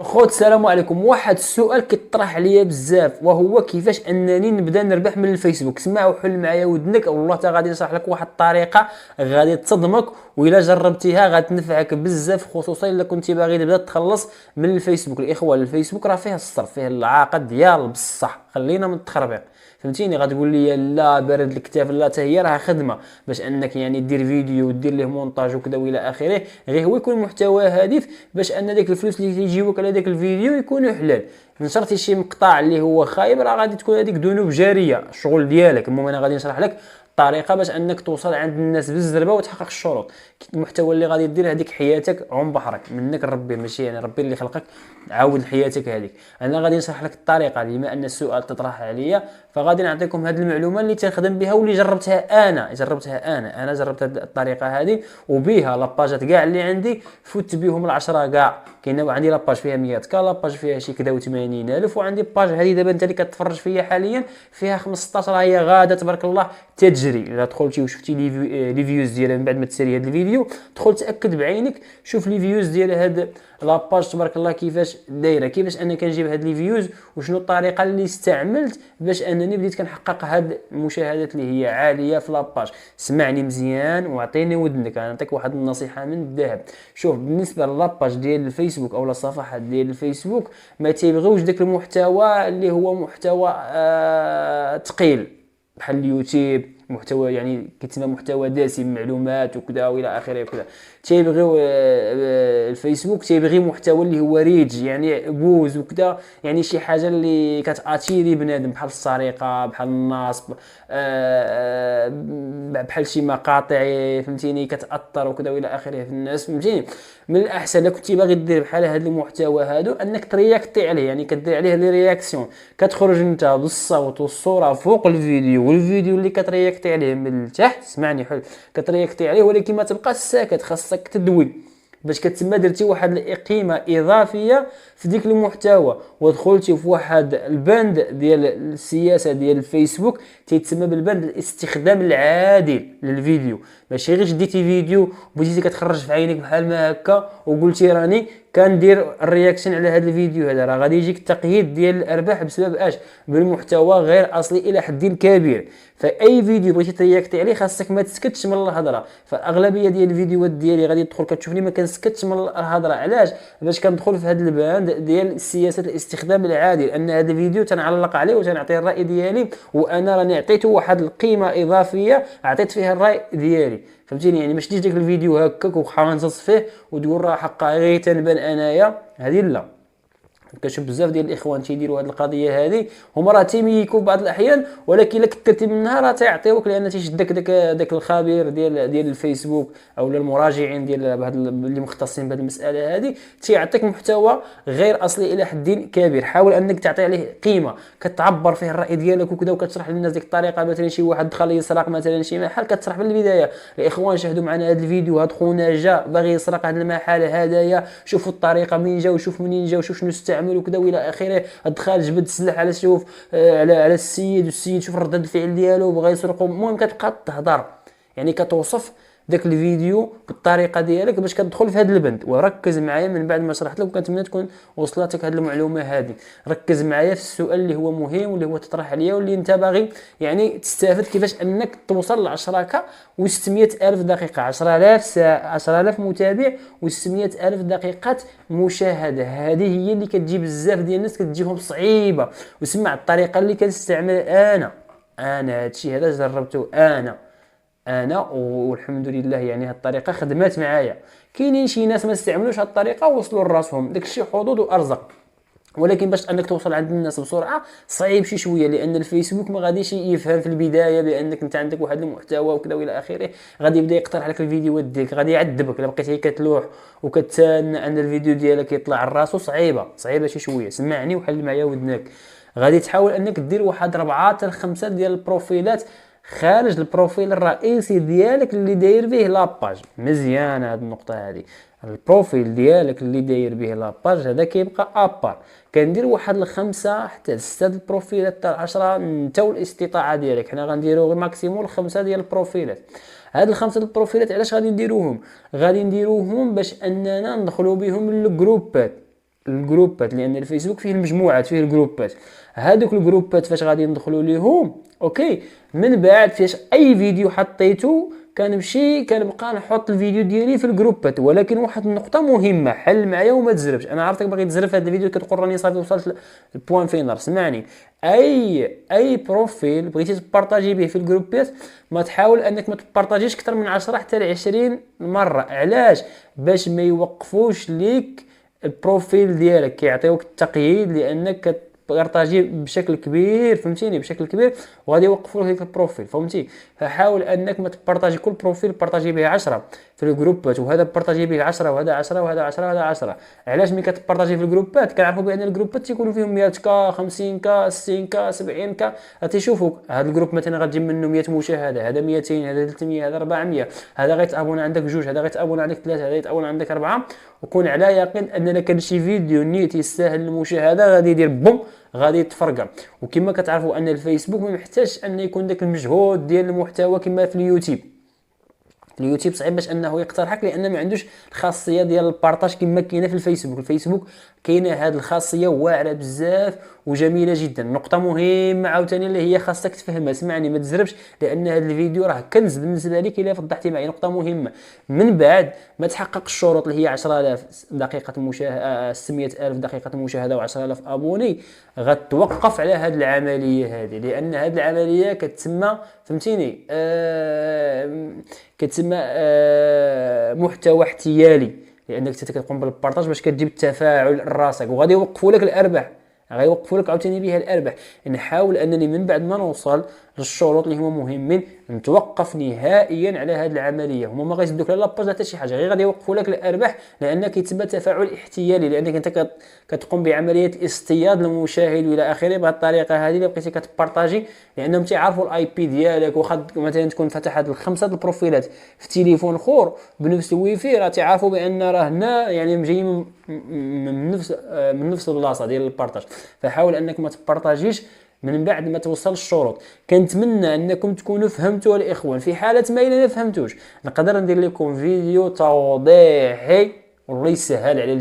خوت السلام عليكم. واحد السؤال كيطرح عليا بزاف، وهو كيفاش انني نبدا نربح من الفيسبوك. سمع وحل معايا ودنك، والله تا غادي نشرح لك واحد الطريقه غادي تصدمك، والا جربتيها غتنفعك بزاف، خصوصا الا كنتي باغي تبدا تخلص من الفيسبوك. الاخوان، الفيسبوك راه فيه الصرف، فيه العاقه ديال بصح، خلينا من التخربيق. فهمتيني؟ غتقول لي لا بارد الكتاف، لا حتى هي راها خدمه باش انك يعني دير فيديو ودير ليه مونتاج وكذا والى اخره، غير هو يكون محتوى هادف باش ان داك الفلوس اللي تيجيوك على داك الفيديو يكونوا حلال. نشرتي شي مقطع اللي هو خايب، راه غادي تكون هذيك ذنوب جاريه، الشغل ديالك. المهم انا غادي نشرح لك طريقه باش انك توصل عند الناس بالزربه وتحقق الشروط. المحتوى اللي غادي دير هذيك حياتك عم بحرك منك ربي، ماشي يعني ربي اللي خلقك عاود حياتك هذيك. انا غادي نشرح لك الطريقه، بما ان السؤال تطرح عليا فغادي نعطيكم هذه المعلومه اللي تنخدم بها واللي جربتها انا جربت هذه الطريقه هذه، وبها لاباجات كاع اللي عندي فوت بهم العشرة كاع. كاينه عندي لاباج فيها 100 لاباج فيها شي كذا و80 الف، وعندي باج هذه دابا انت اللي كتفرج فيا حاليا فيها 15، هي غاده تبارك الله تجري. الا دخلتي وشفتي لي فيوز ديالها من بعد ما تسالي هذا الفيديو، دخل تاكد بعينك، شوف لي فيوز ديال هاد لاباج تبارك الله كيفاش دايره، كيفاش انا كنجيب هاد لي فيوز، وشنو الطريقه اللي استعملت باش انني بديت كنحقق هاد المشاهدات اللي هي عاليه في لاباج. سمعني مزيان واعطيني ودنك، انا نعطيك واحد النصيحه من الذهب. شوف، بالنسبه للاباج ديال الفيسبوك او الصفحات ديال الفيسبوك، ما تيبغيوش داك المحتوى اللي هو محتوى ثقيل بحال اليوتيوب، محتوى يعني كيتسمى محتوى دسم، معلومات وكذا والى اخره وكذا. تيبغيو الفيسبوك تيبغي محتوى اللي هو ريج، يعني بوز وكذا، يعني شي حاجه اللي كتاتيري بنادم، بحال السرقه، بحال النصب، بحال شي مقاطع فهمتيني كتاثر وكذا والى اخره في الناس. فهمتيني؟ من الاحسن الا كنتي باغي دير بحال هذا المحتوى هادو انك ترياكتي عليه، يعني كدير عليه لي رياكسيون، كتخرج انت بالصوت والصوره فوق الفيديو، والفيديو اللي كترياكتي عليه من التحت، سمعني حل، كترياكتي عليه ولكن ما تبقاش ساكت، خاصك تدوي باش كتسمى درتي واحد القيمه اضافيه في ديك المحتوى، ودخلتي في واحد البند ديال السياسه ديال الفيسبوك تيتسمى بالبند الاستخدام العادل للفيديو. ماشي غير شديتي فيديو وبديتي كتخرج في عينك بحال ما هكا وقلتي راني كندير الرياكشن على هذا الفيديو هذا، راه غادي يجيك التقييد ديال الارباح بسبب اش؟ بالمحتوى غير اصلي الى حد كبير. فاي فيديو بغيتي ترياكتي عليه خاصك ما تسكتش من الهضره. فالاغلبيه ديال الفيديوهات ديالي غادي تدخل كتشوفني ما كنسكتش من الهضره. علاش؟ باش كندخل في هذا البند ديال سياسه الاستخدام العادل، ان هذا الفيديو تنعلق عليه وتنعطي الراي ديالي، وانا راني عطيته واحد القيمه اضافيه، عطيت فيها الراي ديالي. فهمتيني؟ يعني ما شديش داك الفيديو هكاك وخانصص فيه وتقول راه حقا غير تنبان انايا، هذه لا. كنشوف بزاف ديال الاخوان تيديروا هذه القضيه هذه، هما راه تيميكوا بعض الاحيان، ولكن الا كثرتي منها راه تيعطيوك، لان تيشدك داك الخبير ديال الفيسبوك او المراجعين ديال هاد اللي مختصين بهذه المساله هذه، تيعطيك محتوى غير اصلي الى حد كبير. حاول انك تعطي عليه قيمه، كتعبر فيه الراي ديالك وكذا، وكتشرح للناس ديك الطريقه. مثلا شي واحد دخل يسرق مثلا شي محل، كتشرح من البدايه: الاخوان شاهدوا معنا هذا الفيديو، هذا خونا جا باغي يسرق هذا المحل هذايا، شوفوا الطريقه منين جا وشوف منين جا وشوف شنو استعمل وكذا والى اخره. الدخال جبد السلاح على شوف على السيد، والسيد شوف رده الفعل ديالو بغى يسرقوا. المهم كتبقى تهضر، يعني كتوصف داك الفيديو بالطريقه ديالك باش كتدخل في هذا البند. وركز معايا من بعد ما شرحت لك، وكنتمنى تكون وصلتك هذه المعلومه هذه. ركز معايا في السؤال اللي هو مهم واللي هو تطرح عليا واللي انت باغي يعني تستافد، كيفاش انك توصل ل 10K و600 الف دقيقه، 10000 ساعه، 10000 متابع و600 الف دقيقه مشاهده. هذه هي اللي كتجي بزاف ديال الناس كتجيهم صعيبه. وسمع الطريقه اللي كنستعمل انا هادشي هذا جربته انا والحمد لله، يعني هاد الطريقه خدمات معايا. كاينين شي ناس ما استعملوش هاد الطريقه ووصلوا لراسهم، داكشي حظوظ وارزق، ولكن باش انك توصل عند الناس بسرعه صعيب شي شويه، لان الفيسبوك ما غاديش يفهم في البدايه بانك انت عندك واحد المحتوى وكذا والى اخره. غادي يبدا يقترح لك الفيديوهات ديالك، غادي يعذبك الا بقيتي كتلوح وكتسنى ان الفيديو ديالك يطلع على راسو. صعيبه شي شويه. سمعني وحل معايا ودنك. غادي تحاول انك دير واحد 4 حتى 5 ديال البروفيلات خارج البروفيل الرئيسي ديالك اللي داير به لاباج. مزيان هاد النقطه هذه. البروفيل ديالك اللي داير به لاباج هذا كيبقى ابار. كندير واحد 5 حتى 6 البروفيلات حتى 10 انت والاستطاعه ديالك. حنا غنديرو غير ماكسيموم 5 ديال البروفيلات. هاد الخمسه البروفيلات علاش غادي نديروهم؟ غادي نديروهم باش اننا ندخلوا بهم للجروبات. الجروبات، لان الفيسبوك فيه المجموعات، فيه الجروبات. هذوك الجروبات فاش غادي ندخلوا ليهم اوكي، من بعد فاش اي فيديو حطيته كنمشي كنبقى نحط الفيديو ديالي في الجروبات. ولكن واحد النقطه مهمه، حل معايا وما تزربش. انا عرفتك باغي تزرب في هذا الفيديو، كتقول راني صافي وصلت البوان فينال. سمعني، اي بروفيل بغيتي تبارطاجي به في الجروبات ما تحاول انك ما تبارطاجيش اكثر من 10 حتى ل 20 مره. علاش؟ باش ما يوقفوش ليك البروفيل ديالك، كيعطيوك التقييد لانك كتبارطاجي بشكل كبير، فهمتيني، بشكل كبير، وغادي يوقفوا لك البروفيل، فهمتي. فحاول انك ما تبارطاجي كل بروفيل بارطاجي به 10 في الجروبات، وهذا بارطاجي به 10 وهذا 10 وهذا 10 وهذا 10. علاش؟ ملي كتبارطاجي في الجروبات كنعرفوا بان الجروبات تيكونوا فيهم 100 كا 50 كا 60 كا 70 كا. غتشوفوك هذا الجروب مثلا غتجيب منه 100 مشاهده، هذا 200، هذا 300، هذا 400، هذا غيتابون عندك جوج، هذا غيتابون عندك ثلاثه، هذا يتابون عندك اربعه. وكون على يقين ان لك شي فيديو نيت يستاهل المشاهده غادي يدير بوم، غادي يتفرقع. وكما كتعرفوا ان الفيسبوك ما محتاجش ان يكون داك المجهود ديال المحتوى كما في اليوتيوب. اليوتيوب صعيب باش انه يقترحك لان ما عندوش الخاصيه ديال البارطاج كما كاينه في الفيسبوك. الفيسبوك كاينه هذه الخاصيه واعره بزاف وجميله جدا. نقطه مهمه عاوتاني اللي هي خاصك تفهمها، سمعني ما تزربش، لان هذا الفيديو راه كنز بالنسبه لك الا فضحتي معي. نقطه مهمه، من بعد ما تحقق الشروط اللي هي 10000 دقيقه مشاهده، 600000 دقيقه مشاهده و10000 ابوني، غتوقف على هذه العمليه هذه. لان هذه العمليه كتسمى، فهمتيني، كتسمى محتوى احتيالي، لانك كتقوم بالبارطاج باش كتجيب التفاعل لراسك، وغادي يوقفوا لك الارباح، غيوقفوا لك عاوتاني بها الارباح. نحاول انني من بعد ما نوصل للشروط اللي هما مهمين نتوقف نهائيا على هذه العمليه. هما ما غيزيدوك لا لاباج حتى شي حاجه، غير غادي يوقفوا لك الارباح، لان كيتسمى تفاعل احتيالي، لانك انت كتقوم بعمليه اصطياد المشاهد والى اخره بهذه الطريقه هذه اللي بقيتي كتبارطاجي. لانهم تيعرفوا الاي بي ديالك، واخا مثلا تكون فتح هاد الخمسه البروفيلات في تليفون اخر بنفس الويفي، راه تيعرفوا بان راه هنا يعني جاي من نفس البلاصه ديال البارطاج. فحاول انك ما تبارطاجيش من بعد ما توصل الشروط. كنتمنى انكم تكونوا فهمتوا الاخوان. في حاله ما الا ما فهمتوش نقدر ندير لكم فيديو توضيحي والله يسهل على الجميع.